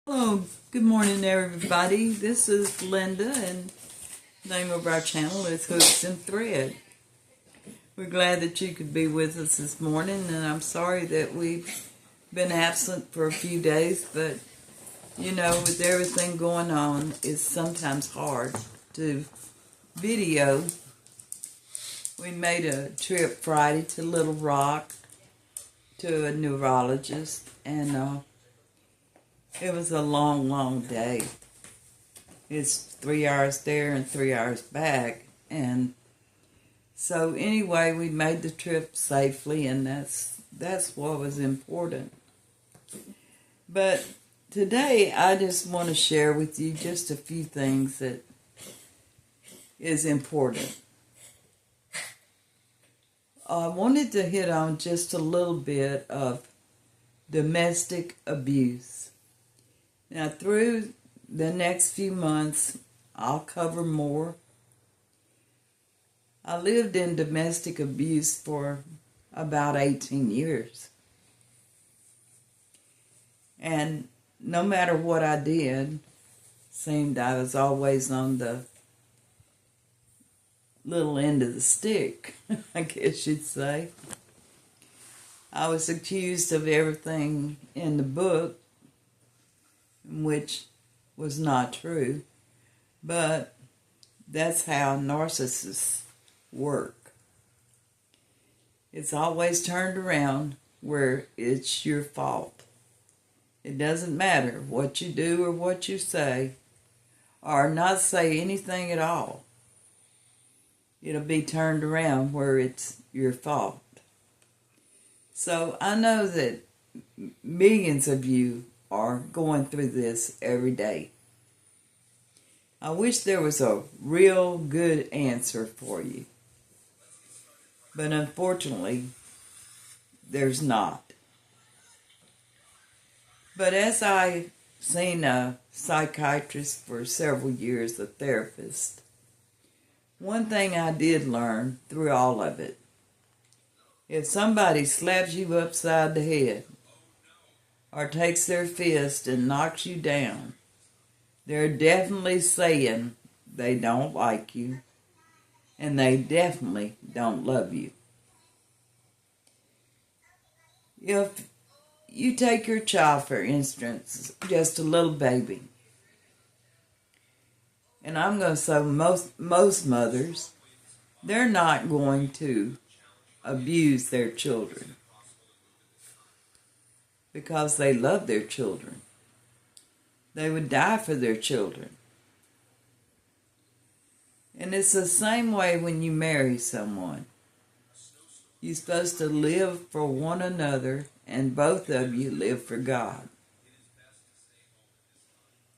Hello, good morning everybody. This is Linda and the name of our channel is Hooks and Thread. We're glad that you could be with us this morning, and I'm sorry that we've been absent for a few days, but you know, with everything going on, it's sometimes hard to video. We made a trip Friday to Little Rock to a neurologist, and it was a long day. It's 3 hours there and 3 hours back. And so anyway, we made the trip safely, and that's what was important. But today I just want to share with you just a few things that is important. I wanted to hit on just a little bit of domestic abuse. Now, through the next few months, I'll cover more. I lived in domestic abuse for about 18 years. And no matter what I did, seemed I was always on the little end of the stick, I guess you'd say. I was accused of everything in the book, which was not true, but that's how narcissists work. It's always turned around where it's your fault. It doesn't matter what you do or what you say, or not say anything at all. It'll be turned around where it's your fault. So I know that millions of you are going through this every day. I wish there was a real good answer for you, but unfortunately, there's not. But as I've seen a psychiatrist for several years, a therapist, one thing I did learn through all of it: if somebody slaps you upside the head, or takes their fist and knocks you down, they're definitely saying they don't like you, and they definitely don't love you. If you take your child, for instance, just a little baby, and I'm going to say most mothers, they're not going to abuse their children, because they love their children. They would die for their children. And it's the same way when you marry someone. You're supposed to live for one another, and both of you live for God.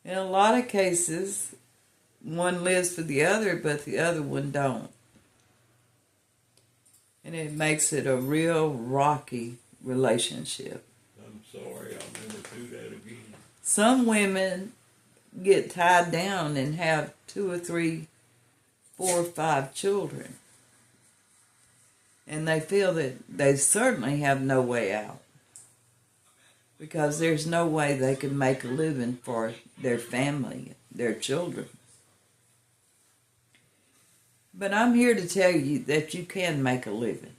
In a lot of cases, one lives for the other, but the other one don't. And it makes it a real rocky relationship. I'm sorry, I'll never do that again. Some women get tied down and have 2 or 3, 4 or 5 children. And they feel that they certainly have no way out, because there's no way they can make a living for their family, their children. But I'm here to tell you that you can make a living.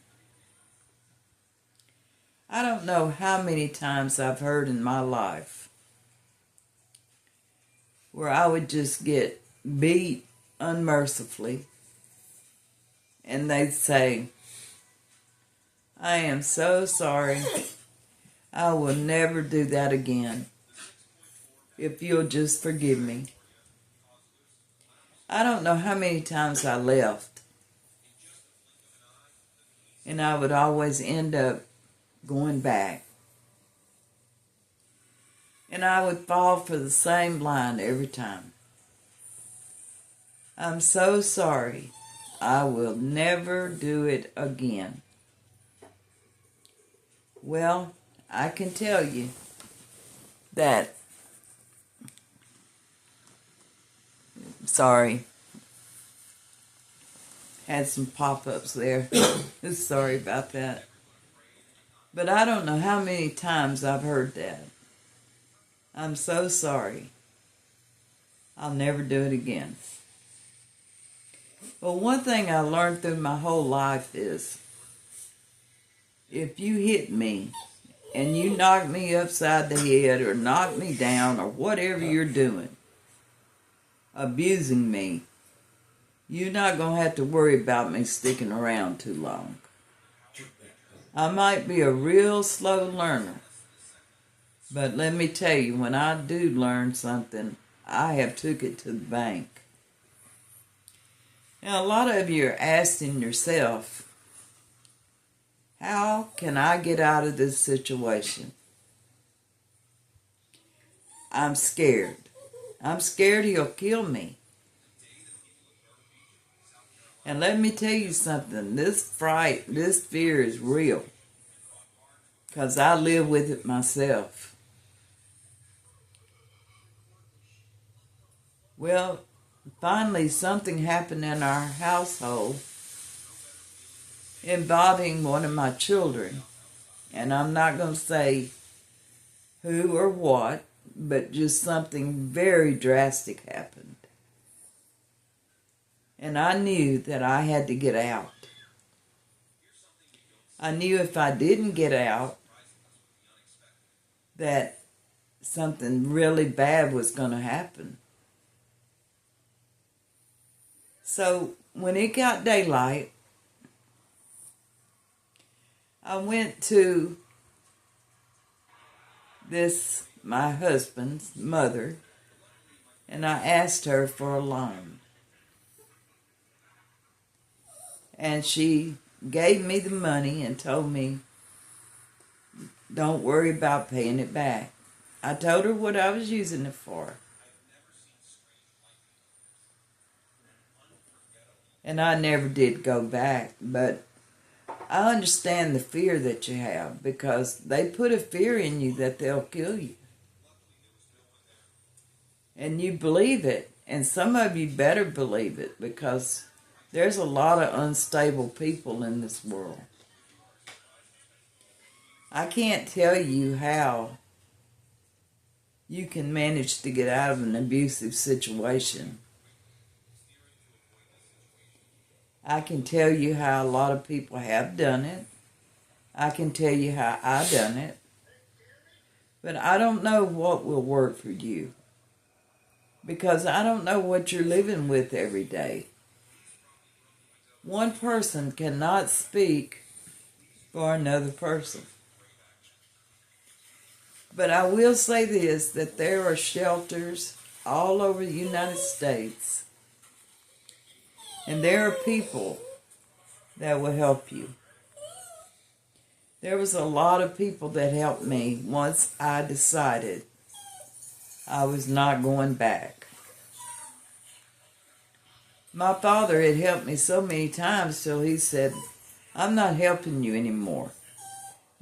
I don't know how many times I've heard in my life where I would just get beat unmercifully, and they'd say, "I am so sorry. I will never do that again. If you'll just forgive me." I don't know how many times I left, and I would always end up going back. And I would fall for the same line every time. "I'm so sorry. I will never do it again." Well, I can tell you that, sorry, had some pop-ups there. Sorry about that. But I don't know how many times I've heard that. I'm so sorry. I'll never do it again. Well, one thing I learned through my whole life is if you hit me and you knock me upside the head or knock me down or whatever you're doing, abusing me, you're not going to have to worry about me sticking around too long. I might be a real slow learner, but let me tell you, when I do learn something, I have took it to the bank. Now, a lot of you are asking yourself, how can I get out of this situation? I'm scared. I'm scared he'll kill me. And let me tell you something, this fear is real. Because I live with it myself. Well, finally something happened in our household involving one of my children. And I'm not going to say who or what, but just something very drastic happened. And I knew that I had to get out. I knew if I didn't get out, that something really bad was going to happen. So when it got daylight, I went to my husband's mother, and I asked her for a loan. And she gave me the money and told me, don't worry about paying it back. I told her what I was using it for. And I never did go back, but I understand the fear that you have because they put a fear in you that they'll kill you. And you believe it, and some of you better believe it because there's a lot of unstable people in this world. I can't tell you how you can manage to get out of an abusive situation. I can tell you how a lot of people have done it. I can tell you how I done it. But I don't know what will work for you. Because I don't know what you're living with every day. One person cannot speak for another person. But I will say this, that there are shelters all over the United States. And there are people that will help you. There was a lot of people that helped me once I decided I was not going back. My father had helped me so many times till he said, I'm not helping you anymore.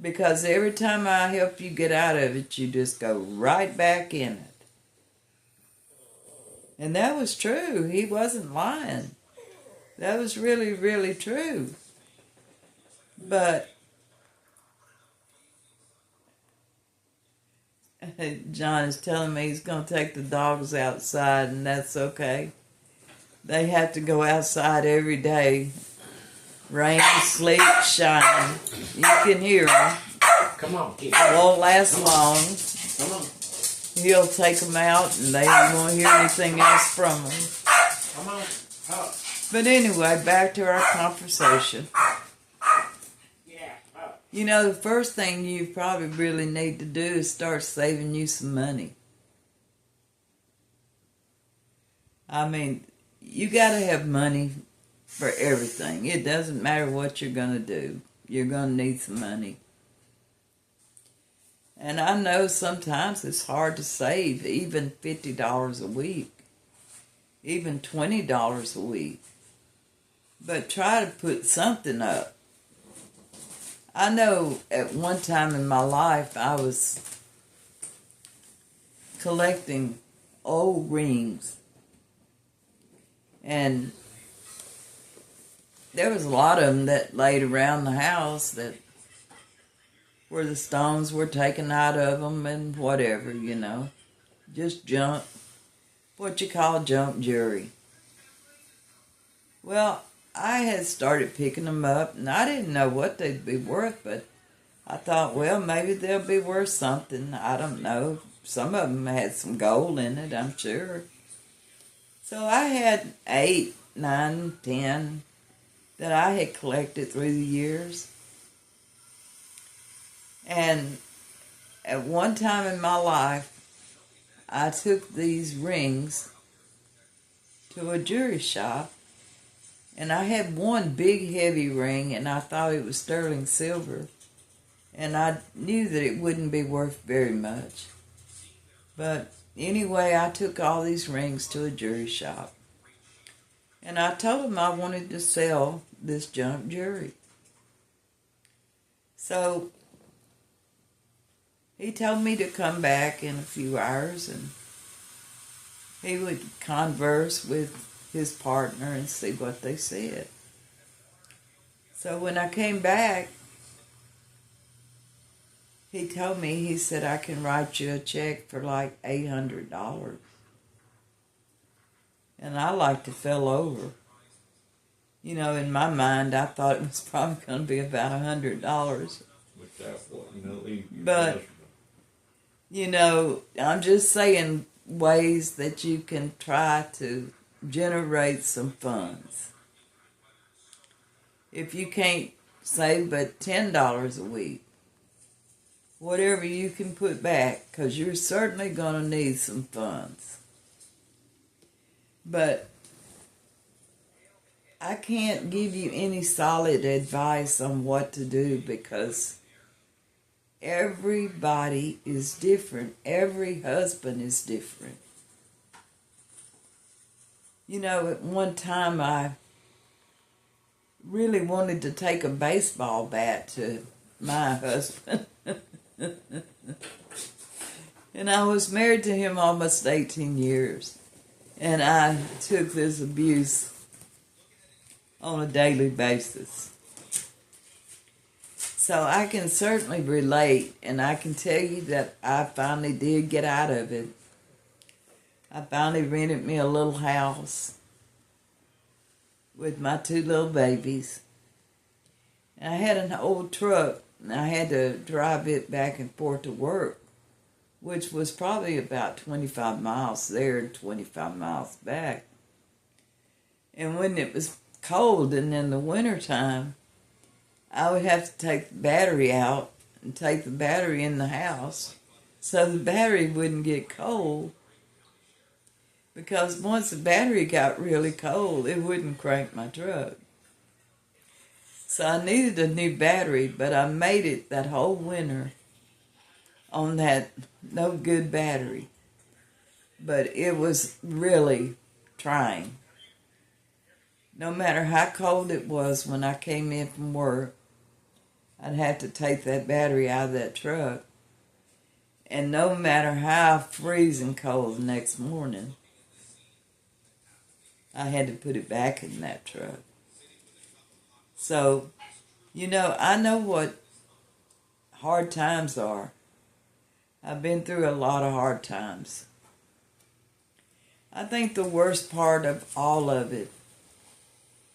Because every time I help you get out of it, you just go right back in it. And that was true. He wasn't lying. That was really, really true. But John is telling me he's going to take the dogs outside, and that's okay. They have to go outside every day. Rain, sleet, shine. You can hear them. Come on, kid. It won't last long. Come on. He'll take them out, and they won't hear anything else from them. Come on. Up. But anyway, back to our conversation. Yeah. Up. You know, the first thing you probably really need to do is start saving you some money. I mean, you got to have money for everything. It doesn't matter what you're going to do. You're going to need some money. And I know sometimes it's hard to save even $50 a week, even $20 a week. But try to put something up. I know at one time in my life I was collecting old rings. And there was a lot of them that laid around the house that where the stones were taken out of them and whatever, you know. just junk, what you call junk jewelry. Well, I had started picking them up, and I didn't know what they'd be worth, but I thought, well, maybe they'll be worth something. I don't know. Some of them had some gold in it, I'm sure. So I had 8, 9, 10 that I had collected through the years. And at one time in my life, I took these rings to a jewelry shop, and I had one big heavy ring, and I thought it was sterling silver, and I knew that it wouldn't be worth very much. But anyway, I took all these rings to a jewelry shop, and I told them I wanted to sell this junk jewelry. So he told me to come back in a few hours, and he would converse with his partner and see what they said. So when I came back, he told me, he said, I can write you a check for like $800. And I like to fell over. You know, in my mind, I thought it was probably going to be about $100. But, you know, I'm just saying ways that you can try to generate some funds. If you can't save but $10 a week, whatever you can put back, because you're certainly going to need some funds. But I can't give you any solid advice on what to do, because everybody is different. Every husband is different. You know, at one time I really wanted to take a baseball bat to my husband. And I was married to him almost 18 years. And I took this abuse on a daily basis. So I can certainly relate, and I can tell you that I finally did get out of it. I finally rented me a little house with my 2 little babies. And I had an old truck, and I had to drive it back and forth to work, which was probably about 25 miles there and 25 miles back. And when it was cold and in the wintertime, I would have to take the battery out and take the battery in the house so the battery wouldn't get cold. Because once the battery got really cold, it wouldn't crank my truck. So I needed a new battery, but I made it that whole winter on that no good battery. But it was really trying. No matter how cold it was when I came in from work, I'd have to take that battery out of that truck. And no matter how freezing cold the next morning, I had to put it back in that truck. So, you know, I know what hard times are. I've been through a lot of hard times. I think the worst part of all of it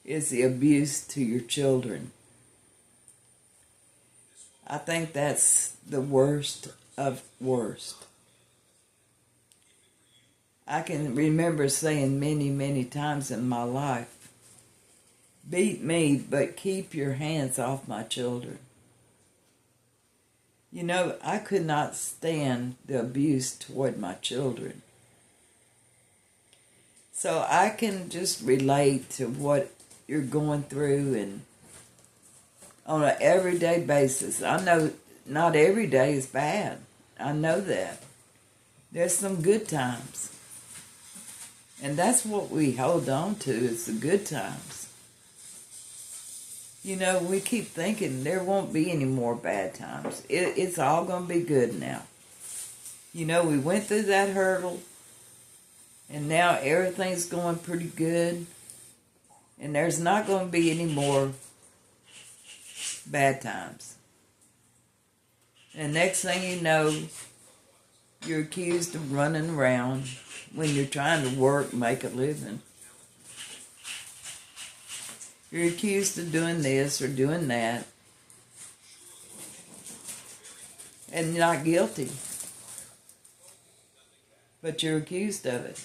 is the abuse to your children. I think that's the worst of worst. I can remember saying many, many times in my life, beat me, but keep your hands off my children. You know, I could not stand the abuse toward my children. So I can just relate to what you're going through, and on an everyday basis. I know not every day is bad. I know that. There's some good times. And that's what we hold on to, is the good times. You know, we keep thinking there won't be any more bad times. It's all going to be good now. You know, we went through that hurdle, and now everything's going pretty good. And there's not going to be any more bad times. And next thing you know, You're accused of running around when you're trying to work, make a living. You're accused of doing this or doing that. And you're not guilty. But you're accused of it.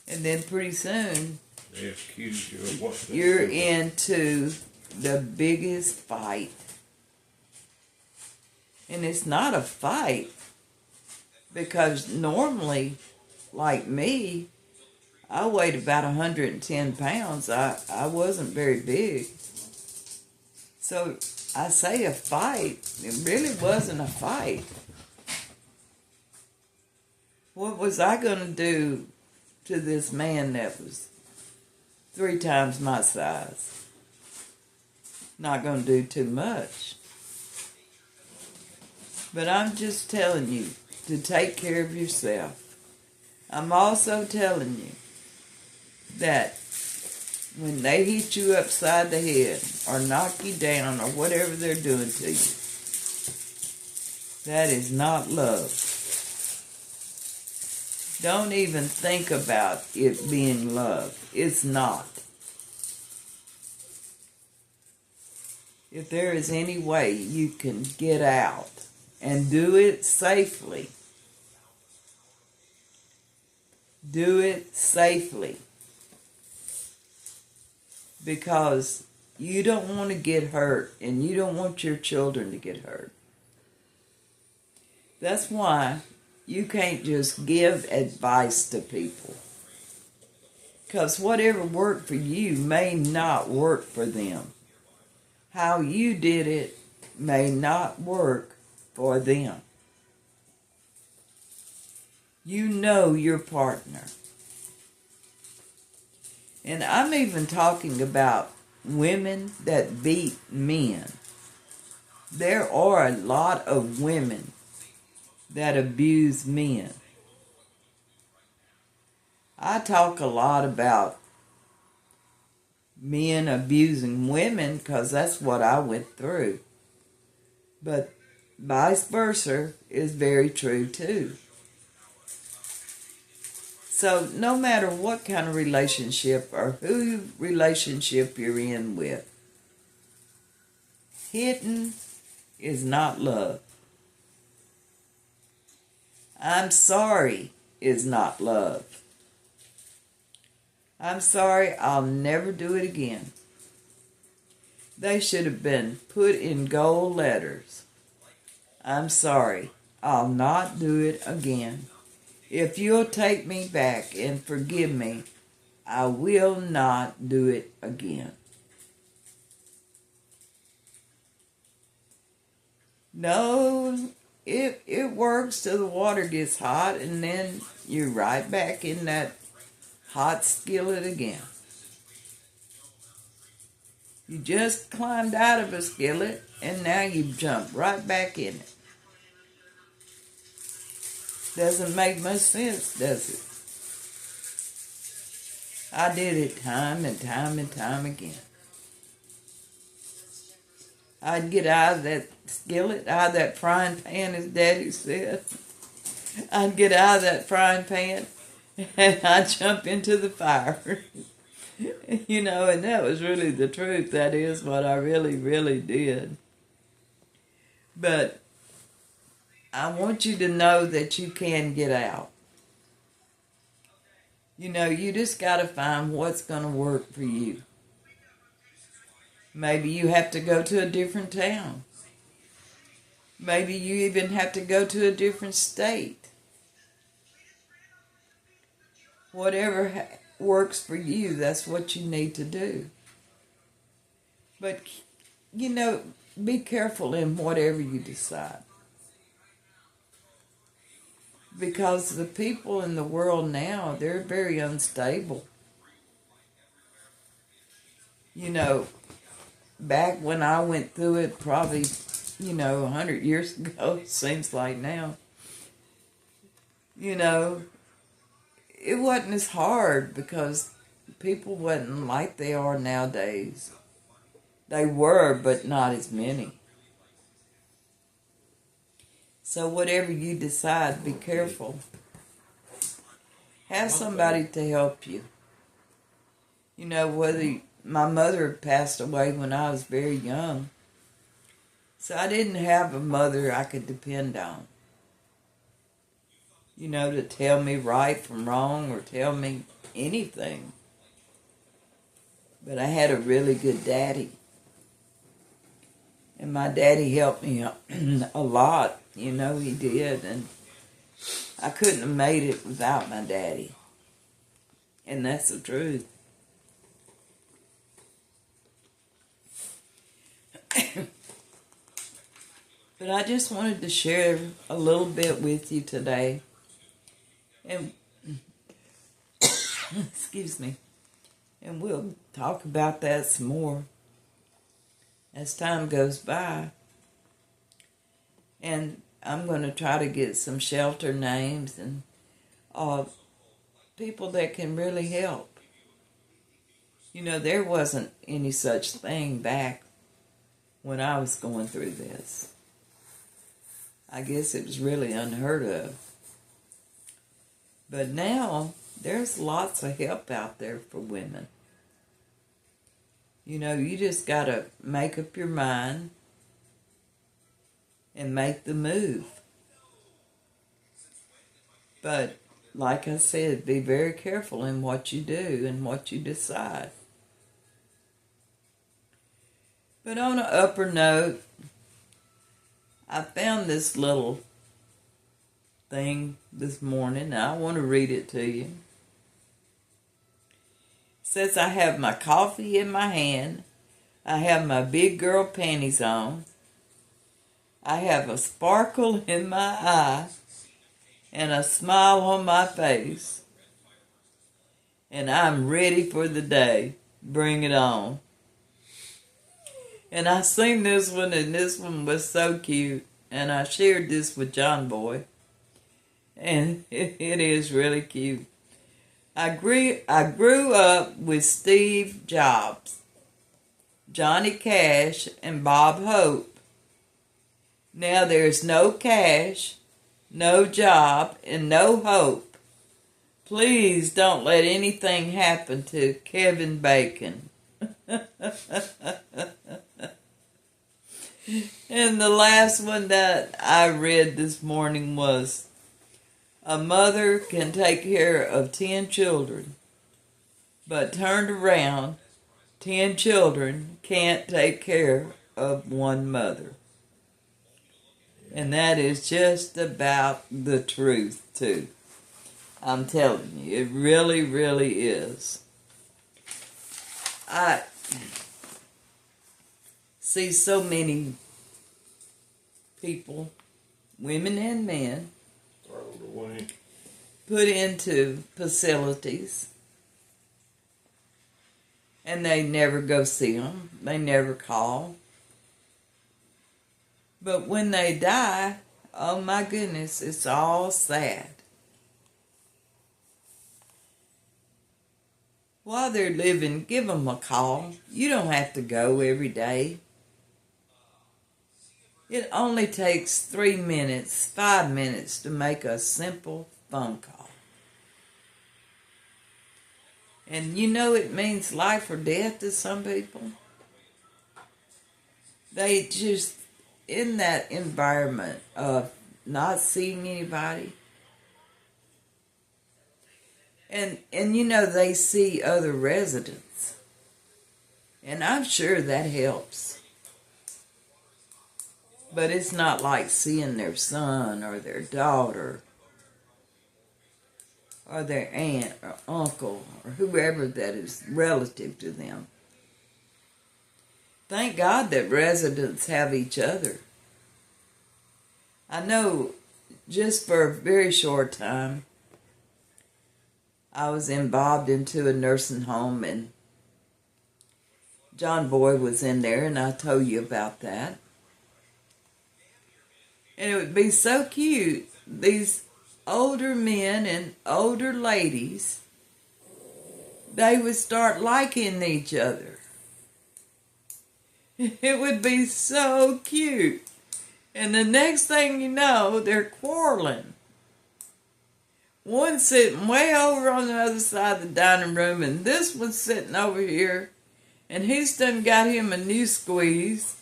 And then pretty soon, They accuse you of what they you're do. into the biggest fight. And it's not a fight. Because normally, like me, I weighed about 110 pounds. I wasn't very big. So I say a fight. It really wasn't a fight. What was I going to do to this man that was 3 times my size? Not going to do too much. But I'm just telling you to take care of yourself. I'm also telling you that when they hit you upside the head or knock you down or whatever they're doing to you, that is not love. Don't even think about it being love. It's not. If there is any way you can get out and do it safely, do it safely. Because you don't want to get hurt and you don't want your children to get hurt. That's why you can't just give advice to people. Because whatever worked for you may not work for them. How you did it may not work for them. You know your partner. And I'm even talking about women that beat men. There are a lot of women that abuse men. I talk a lot about men abusing women because that's what I went through. But vice versa is very true too. So no matter what kind of relationship or who relationship you're in with, hitting is not love. I'm sorry is not love. I'm sorry, I'll never do it again. They should have been put in gold letters. I'm sorry, I'll not do it again. If you'll take me back and forgive me, I will not do it again. No, it works till the water gets hot and then you're right back in that hot skillet again. You just climbed out of a skillet and now you've jumped right back in it. Doesn't make much sense, does it? I did it time and time and time again. I'd get out of that skillet, out of that frying pan, as Daddy said. I'd get out of that frying pan and I'd jump into the fire. You know, and that was really the truth. That is what I really, really did. But I want you to know that you can get out. You know, you just got to find what's going to work for you. Maybe you have to go to a different town. Maybe you even have to go to a different state. Whatever works for you, that's what you need to do. But, you know, be careful in whatever you decide. Because the people in the world now, they're very unstable. You know, back when I went through it, probably, 100 years ago, seems like now, it wasn't as hard because people wasn't like they are nowadays. They were, but not as many. So whatever you decide, be careful. Have somebody to help you. You know, my mother passed away when I was very young. So I didn't have a mother I could depend on. You know, to tell me right from wrong or tell me anything. But I had a really good daddy. And my daddy helped me a lot. You know, he did. And I couldn't have made it without my daddy. And that's the truth. But I just wanted to share a little bit with you today. And excuse me. And we'll talk about that some more as time goes by. And I'm going to try to get some shelter names and people that can really help. You know, there wasn't any such thing back when I was going through this. I guess it was really unheard of. But now, there's lots of help out there for women. You know, you just got to make up your mind and make the move. But, like I said, be very careful in what you do and what you decide. But on an upper note, I found this little thing this morning. And I want to read it to you. It says, I have my coffee in my hand. I have my big girl panties on. I have a sparkle in my eye and a smile on my face. And I'm ready for the day. Bring it on. And I seen this one, and this one was so cute. And I shared this with John Boy. And it is really cute. I grew up with Steve Jobs, Johnny Cash, and Bob Hope. Now there's no cash, no job, and no hope. Please don't let anything happen to Kevin Bacon. And the last one that I read this morning was, a mother can take care of 10 children, but turned around, 10 children can't take care of one mother. And that is just about the truth, too. I'm telling you, it really, really is. I see so many people, women and men, put into facilities, and they never go see them. They never call. But when they die, oh my goodness, it's all sad. While they're living, give them a call. You don't have to go every day. It only takes 3 minutes, 5 minutes to make a simple phone call. And you know it means life or death to some people. They just, in that environment of not seeing anybody, and you know they see other residents. And I'm sure that helps. But it's not like seeing their son or their daughter or their aunt or uncle or whoever that is relative to them. Thank God that residents have each other. I know just for a very short time, I was involved into a nursing home, and John Boy was in there, and I told you about that. And it would be so cute. These older men and older ladies, they would start liking each other. It would be so cute. And the next thing you know, they're quarreling. One's sitting way over on the other side of the dining room, and this one's sitting over here, and he's done got him a new squeeze.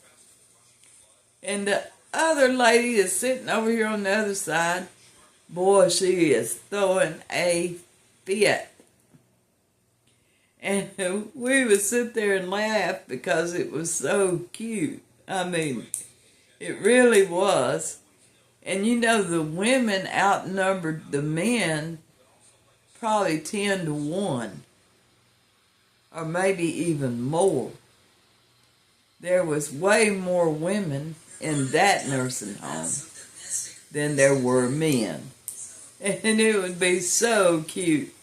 And the other lady is sitting over here on the other side. Boy, she is throwing a fit. And we would sit there and laugh because it was so cute. I mean, it really was. And you know, the women outnumbered the men probably 10-1. Or maybe even more. There was way more women in that nursing home than there were men. And it would be so cute.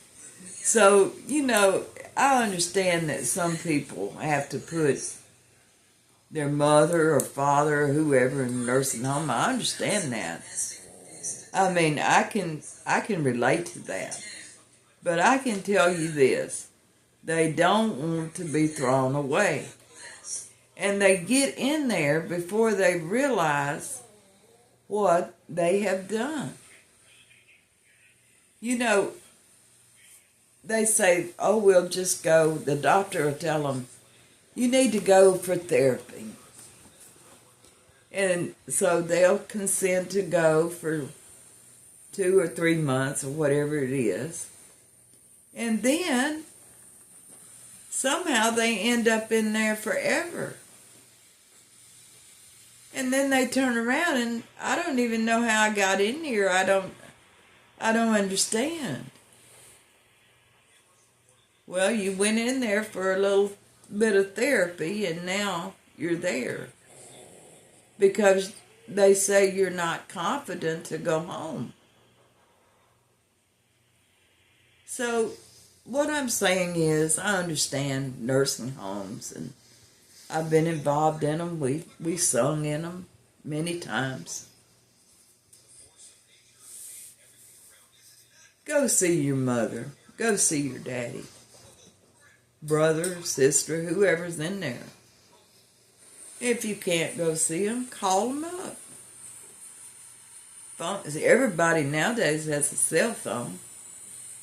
So, you know, I understand that some people have to put their mother or father or whoever in a nursing home. I understand that. I mean, I can relate to that. But I can tell you this. They don't want to be thrown away. And they get in there before they realize what they have done. You know, they say, oh, we'll just go. The doctor will tell them, you need to go for therapy. And so they'll consent to go for 2 or 3 months or whatever it is. And then somehow they end up in there forever. And then they turn around and I don't even know how I got in here. I don't understand. Well, you went in there for a little bit of therapy and now you're there. Because they say you're not confident to go home. So what I'm saying is I understand nursing homes and I've been involved in them. We sung in them many times. Go see your mother. Go see your daddy. Brother, sister, whoever's in there. If you can't go see them, call them up. Everybody nowadays has a cell phone.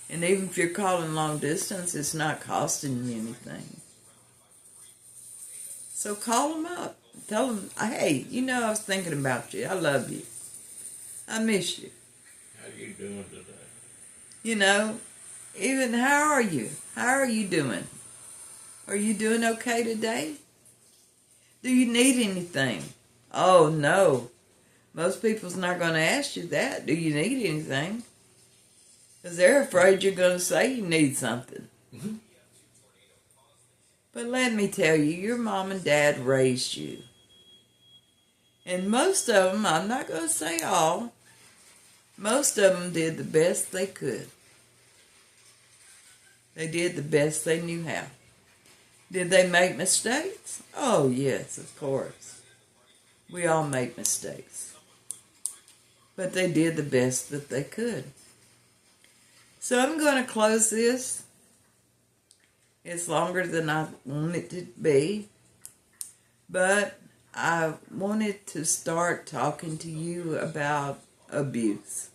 And even if you're calling long distance, it's not costing you anything. So call them up. Tell them, hey, you know I was thinking about you. I love you. I miss you. How you doing today? You know, even how are you? How are you doing? Are you doing okay today? Do you need anything? Oh, no. Most people's not going to ask you that. Do you need anything? Because they're afraid you're going to say you need something. Mm-hmm. But let me tell you, your mom and dad raised you. And most of them, I'm not going to say all, most of them did the best they could. They did the best they knew how. Did they make mistakes? Oh, yes, of course. We all make mistakes. But they did the best that they could. So I'm going to close this. It's longer than I want it to be. But I wanted to start talking to you about abuse.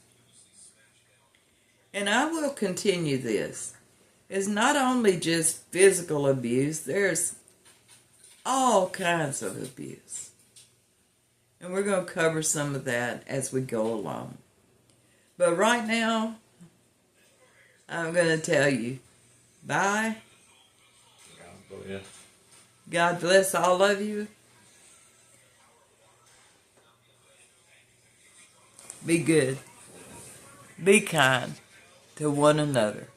And I will continue this. It's not only just physical abuse, there's all kinds of abuse. And we're going to cover some of that as we go along. But right now, I'm going to tell you, bye. God bless. God bless all of you. Be good. Be kind to one another.